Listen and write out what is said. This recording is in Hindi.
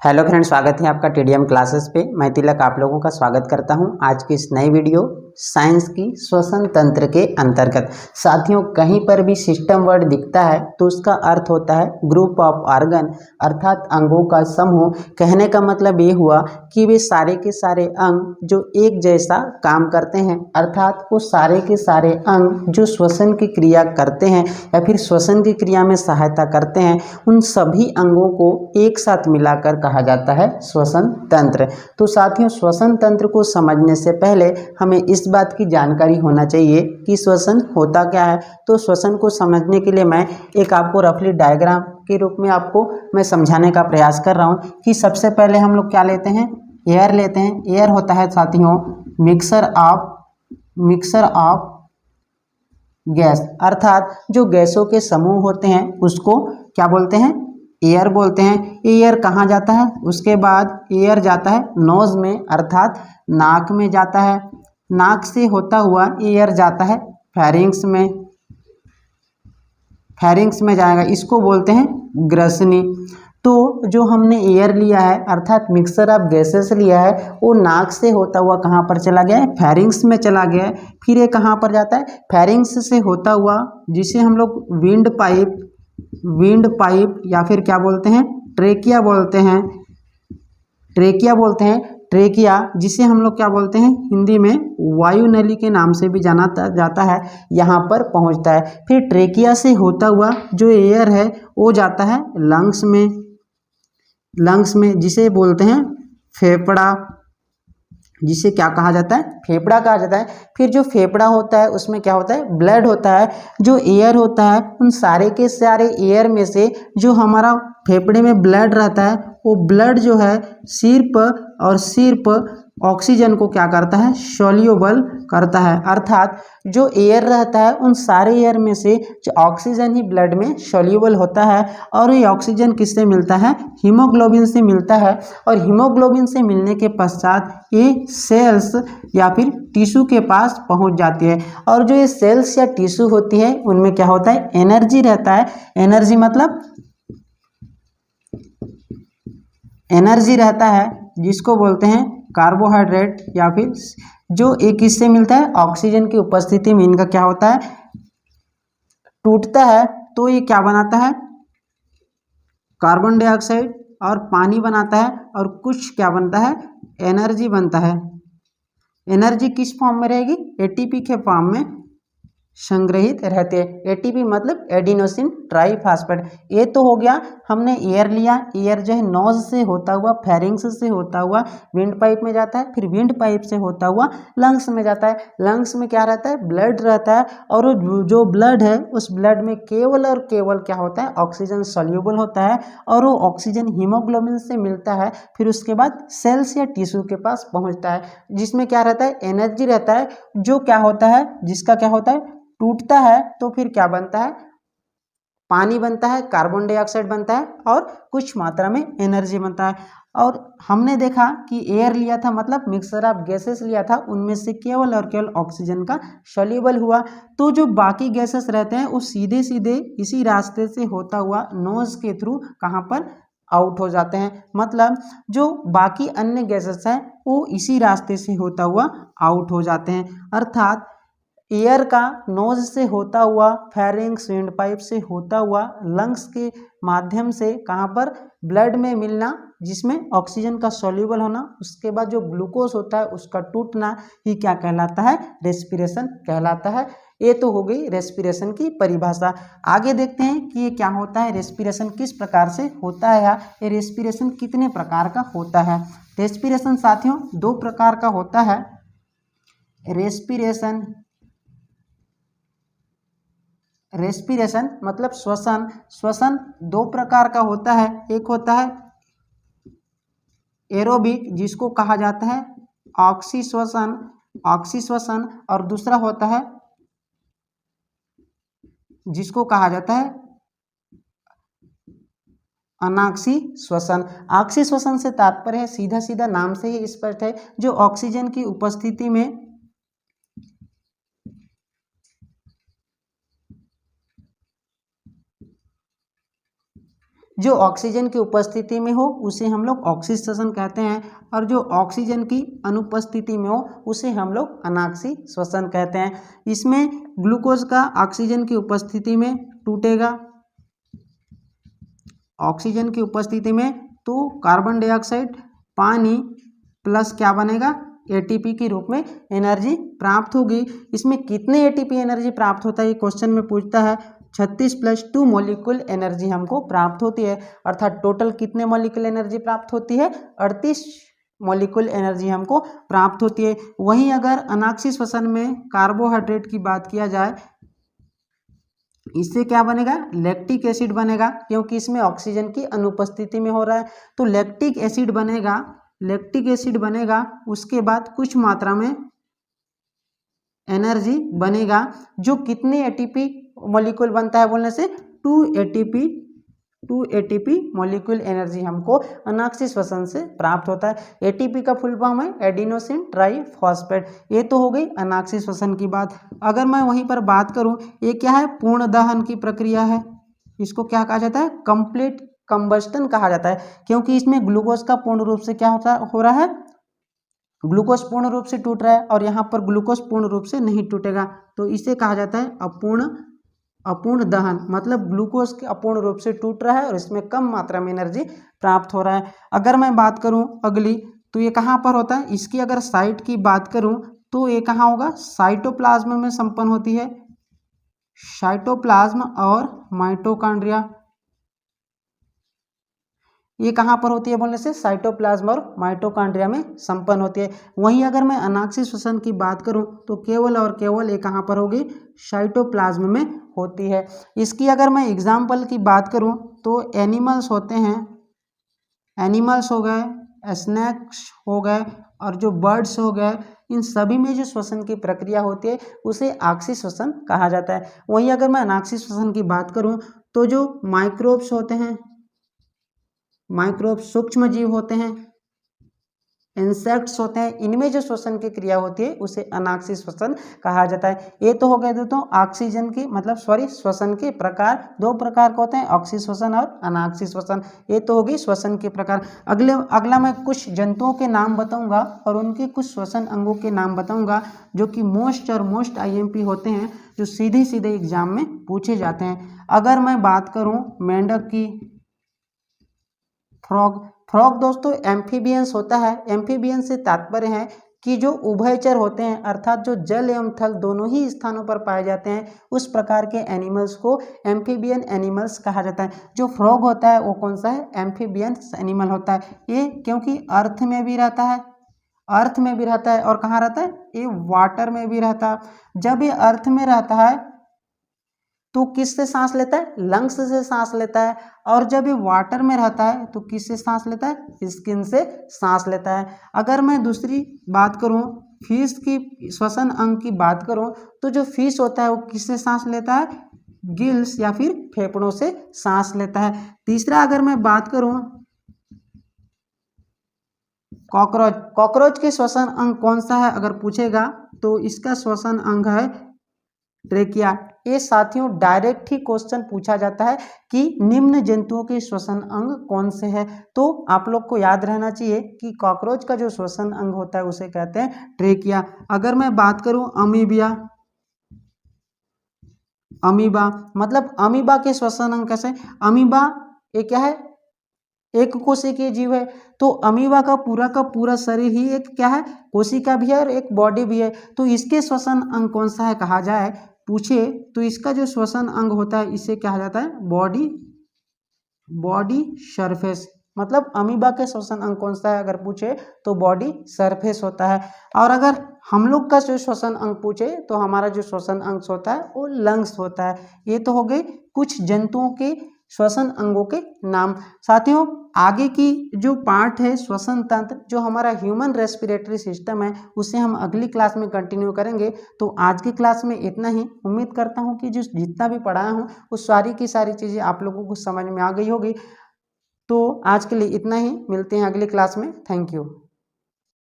हेलो फ्रेंड्स, स्वागत है आपका टीडीएम क्लासेस पे। मैं तिलक आप लोगों का स्वागत करता हूं आज की इस नई वीडियो साइंस की श्वसन तंत्र के अंतर्गत। साथियों, कहीं पर भी सिस्टम वर्ड दिखता है तो उसका अर्थ होता है ग्रुप ऑफ ऑर्गन, अर्थात अंगों का समूह। कहने का मतलब ये हुआ कि वे सारे के सारे अंग जो एक जैसा काम करते हैं, अर्थात वो सारे के सारे अंग जो श्वसन की क्रिया करते हैं या फिर श्वसन की क्रिया में सहायता करते हैं, उन सभी अंगों को एक साथ मिलाकर कहा जाता है श्वसन तंत्र। तो साथियों, श्वसन तंत्र को समझने से पहले हमें इस बात की जानकारी होना चाहिए कि श्वसन होता क्या है। तो श्वसन को समझने के लिए मैं एक आपको रफली डायग्राम के रूप में आपको मैं समझाने का प्रयास कर रहा हूँ कि सबसे पहले हम लोग क्या लेते हैं, एयर लेते हैं। एयर होता है साथियों मिक्सर ऑफ गैस, अर्थात जो गैसों के समूह होते हैं उसको क्या बोलते हैं, एयर बोलते हैं। एयर कहाँ जाता है, उसके बाद एयर जाता है नोज में, अर्थात नाक में जाता है। नाक से होता हुआ एयर जाता है फेरिंग्स में जाएगा, इसको बोलते हैं ग्रसनी। तो जो हमने एयर लिया है अर्थात मिक्सर ऑफ गैसेस लिया है, वो नाक से होता हुआ कहाँ पर चला गया है, फेरिंग्स में चला गया है। फिर ये कहाँ पर जाता है, फेरिंग्स से होता हुआ, जिसे हम लोग विंड पाइप या फिर क्या बोलते हैं, ट्रेकिया बोलते हैं। ट्रेकिया जिसे हम लोग क्या बोलते हैं हिंदी में वायु नली के नाम से भी जाना जाता है, यहाँ पर पहुँचता है। फिर ट्रेकिया से होता हुआ जो एयर है वो जाता है लंग्स में, जिसे बोलते हैं फेफड़ा, जिसे क्या कहा जाता है, फेफड़ा कहा जाता है। फिर जो फेफड़ा होता है उसमें क्या होता है, ब्लड होता है। जो एयर होता है उन सारे के सारे एयर में से जो हमारा फेफड़े में ब्लड रहता है, वो ब्लड जो है सिर्फ ऑक्सीजन को क्या करता है, सॉल्यूबल करता है। अर्थात जो एयर रहता है उन सारे एयर में से जो ऑक्सीजन ही ब्लड में सॉल्यूबल होता है, और ये ऑक्सीजन किससे मिलता है, हीमोग्लोबिन से मिलता है। और हीमोग्लोबिन से मिलने के पश्चात ये सेल्स या फिर टिश्यू के पास पहुंच जाती है। और जो ये सेल्स या टिश्यू होती है उनमें क्या होता है, एनर्जी रहता है। एनर्जी रहता है जिसको बोलते हैं कार्बोहाइड्रेट, या फिर जो एक किससे मिलता है, ऑक्सीजन की उपस्थिति में इनका क्या होता है, टूटता है। तो ये क्या बनाता है, कार्बन डाइऑक्साइड और पानी बनाता है, और कुछ क्या बनता है, एनर्जी बनता है। एनर्जी किस फॉर्म में रहेगी, एटीपी के फॉर्म में संग्रहित रहते हैं। एटीपी मतलब एडिनोसिन ट्राइफॉस्फेट। ये तो हो गया, हमने एयर लिया। एयर जो है नोज से होता हुआ, फेरिंग्स से होता हुआ विंड पाइप में जाता है, फिर विंड पाइप से होता हुआ लंग्स में जाता है। लंग्स में क्या रहता है, ब्लड रहता है, और जो ब्लड है उस ब्लड में केवल और केवल क्या होता है, ऑक्सीजन सॉल्यूबल होता है, और वो ऑक्सीजन हीमोग्लोबिन से मिलता है। फिर उसके बाद सेल्स या टिश्यू के पास पहुंचता है, जिसमें क्या रहता है, एनर्जी रहता है। जो क्या होता है, जिसका क्या होता है, टूटता है तो फिर क्या बनता है, पानी बनता है, कार्बन डाइऑक्साइड बनता है, और कुछ मात्रा में एनर्जी बनता है। और हमने देखा कि एयर लिया था मतलब मिक्सर ऑफ गैसेस लिया था, उनमें से केवल और केवल ऑक्सीजन का सॉल्यूबल हुआ। तो जो बाकी गैसेस रहते हैं वो सीधे सीधे इसी रास्ते से होता हुआ नोज के थ्रू कहाँ पर आउट हो जाते हैं। मतलब जो बाकी अन्य गैसेस हैं वो इसी रास्ते से होता हुआ आउट हो जाते हैं। अर्थात एयर का नोज से होता हुआ, फेरिंग्स विंड पाइप से होता हुआ, लंग्स के माध्यम से कहाँ पर, ब्लड में मिलना, जिसमें ऑक्सीजन का सॉल्यूबल होना, उसके बाद जो ग्लूकोज होता है उसका टूटना ही क्या कहलाता है, रेस्पिरेशन कहलाता है। ये तो हो गई रेस्पिरेशन की परिभाषा। आगे देखते हैं कि ये क्या होता है, रेस्पिरेशन किस प्रकार से होता है, या ये रेस्पिरेशन कितने प्रकार का होता है। रेस्पिरेशन साथियों दो प्रकार का होता है। रेस्पिरेशन मतलब श्वसन दो प्रकार का होता है। एक होता है एरोबिक, जिसको कहा जाता है ऑक्सीश्वसन, और दूसरा होता है जिसको कहा जाता है अनाक्सी श्वसन। ऑक्सी श्वसन से तात्पर्य है, सीधा सीधा नाम से ही स्पष्ट है, जो ऑक्सीजन की उपस्थिति में जो ऑक्सीजन की उपस्थिति में हो उसे हम लोग ऑक्सी श्वसन कहते हैं, और जो ऑक्सीजन की अनुपस्थिति में हो उसे हम लोग अनाक्सी श्वसन कहते हैं। इसमें ग्लूकोज का ऑक्सीजन की उपस्थिति में टूटेगा, ऑक्सीजन की उपस्थिति में, तो कार्बन डाइऑक्साइड पानी प्लस क्या बनेगा, एटीपी के रूप में एनर्जी प्राप्त होगी। इसमें कितने एटीपी एनर्जी प्राप्त होता है, ये क्वेश्चन में पूछता है। 36 + 2 मॉलिक्यूल एनर्जी हमको प्राप्त होती है, अर्थात टोटल कितने मॉलिक्यूल एनर्जी प्राप्त होती है, 38 मॉलिक्यूल एनर्जी हमको प्राप्त होती है। वहीं अगर अनाक्सी श्वसन में कार्बोहाइड्रेट की बात किया जाए, इससे क्या बनेगा, लैक्टिक एसिड बनेगा, क्योंकि इसमें ऑक्सीजन की अनुपस्थिति में हो रहा है। तो लैक्टिक एसिड बनेगा, लैक्टिक एसिड बनेगा, उसके बाद कुछ मात्रा में एनर्जी बनेगा, जो कितने एटीपी मॉलिक्यूल बनता है बोलने से 2 एटीपी मॉलिक्यूल एनर्जी हमको अनाक्सी श्वसन से प्राप्त होता है। एटीपी का फुल फॉर्म है एडिनोसिन ट्राइफॉस्फेट। ये तो हो गई अनाक्सी श्वसन की बात। अगर मैं वहीं पर बात करूं, ये क्या है, पूर्ण दहन की प्रक्रिया है। इसको क्या कहा जाता है, कंप्लीट कंबस्टन कहा जाता है, क्योंकि इसमें ग्लूकोज का पूर्ण रूप से क्या हो रहा है, ग्लूकोज पूर्ण रूप से टूट रहा है, और यहाँ पर ग्लूकोज पूर्ण रूप से नहीं टूटेगा, तो इसे कहा जाता है अपूर्ण दहन। मतलब ग्लूकोज के अपूर्ण रूप से टूट रहा है और इसमें कम मात्रा में एनर्जी प्राप्त हो रहा है। अगर मैं बात करूं अगली, तो ये कहाँ पर होता है, इसकी अगर साइट की बात करूं तो ये कहाँ होगा, साइटोप्लाज्म में संपन्न होती है, साइटोप्लाज्म और माइटोकॉन्ड्रिया। ये कहाँ पर होती है बोलने से, साइटोप्लाज्म और माइटोकॉन्ड्रिया में संपन्न होती है। वहीं अगर मैं अनाक्सी श्वसन की बात करूं तो केवल और केवल ये कहाँ पर होगी, साइटोप्लाज्म में होती है। इसकी अगर मैं एग्जाम्पल की बात करूं तो एनिमल्स होते हैं, एनिमल्स हो गए, स्नैक्स हो गए, और जो बर्ड्स हो गए, इन सभी में जो श्वसन की प्रक्रिया होती है उसे आक्सी श्वसन कहा जाता है। वहीं अगर मैं अनाक्सी श्वसन की बात करूं तो जो माइक्रोब्स होते हैं, माइक्रोब सूक्ष्म जीव होते हैं, इंसेक्ट्स होते हैं, इनमें जो श्वसन की क्रिया होती है उसे अनाक्सी श्वसन कहा जाता है। ये तो हो गए दोस्तों ऑक्सीजन की श्वसन के प्रकार। 2 प्रकार के होते हैं, ऑक्सी श्वसन और अनाक्सी श्वसन। ये तो होगी श्वसन के प्रकार। अगला मैं कुछ जंतुओं के नाम बताऊंगा और उनके कुछ श्वसन अंगों के नाम बताऊंगा, जो कि मोस्ट आईएमपी होते हैं, जो सीधे एग्जाम में पूछे जाते हैं। अगर मैं बात करूं मेंढक की, फ्रॉग दोस्तों एम्फीबियंस होता है। एम्फीबियंस से तात्पर्य है कि जो उभयचर होते हैं, अर्थात जो जल एवं थल दोनों ही स्थानों पर पाए जाते हैं, उस प्रकार के एनिमल्स को एम्फीबियन एनिमल्स कहा जाता है। जो फ्रॉग होता है वो कौन सा है, एम्फीबियंस एनिमल होता है। ये क्योंकि अर्थ में भी रहता है, अर्थ में भी रहता है, और कहाँ रहता है, ये वाटर में भी रहता है। जब ये अर्थ में रहता है तो किससे सांस लेता है, लंग्स से सांस लेता है, और जब ये वाटर में रहता है तो किससे सांस लेता है, स्किन से सांस लेता है। अगर मैं दूसरी बात करूं, फिश की श्वसन अंग की बात करूं, तो जो फिश होता है वो किससे सांस लेता है, गिल्स या फिर फेफड़ों से सांस लेता है। तीसरा अगर मैं बात करूं कॉकरोच के श्वसन अंग कौन सा है अगर पूछेगा तो इसका श्वसन अंग है ट्रेकिया। ये साथियों डायरेक्ट ही क्वेश्चन पूछा जाता है कि निम्न जंतुओं के श्वसन अंग कौन से हैं, तो आप लोग को याद रहना चाहिए कि कॉकरोच का जो श्वसन अंग होता है उसे कहते हैं ट्रेकिया। अगर मैं बात करूं अमीबा, मतलब अमीबा के श्वसन अंग कैसे, अमीबा ये क्या है, एक कोशिकीय जीव है, तो अमीबा का पूरा शरीर ही एक क्या है, कोशिका भी है और एक बॉडी भी है। तो इसके श्वसन अंग कौन सा है कहा जाए पूछे तो इसका जो श्वसन अंग होता है इसे कहा जाता है बॉडी सरफेस। मतलब अमीबा के श्वसन अंग कौन सा है अगर पूछे तो बॉडी सरफेस होता है। और अगर हम लोग का जो श्वसन अंग पूछे तो हमारा जो श्वसन अंग होता है वो लंग्स होता है। ये तो हो गए कुछ जंतुओं के श्वसन अंगों के नाम। साथियों आगे की जो पार्ट है श्वसन तंत्र, जो हमारा ह्यूमन रेस्पिरेटरी सिस्टम है, उसे हम अगली क्लास में कंटिन्यू करेंगे। तो आज की क्लास में इतना ही। उम्मीद करता हूँ कि जितना भी पढ़ाया हूँ वो सारी की सारी चीज़ें आप लोगों को समझ में आ गई होगी। तो आज के लिए इतना ही, मिलते हैं अगली क्लास में। Thank you.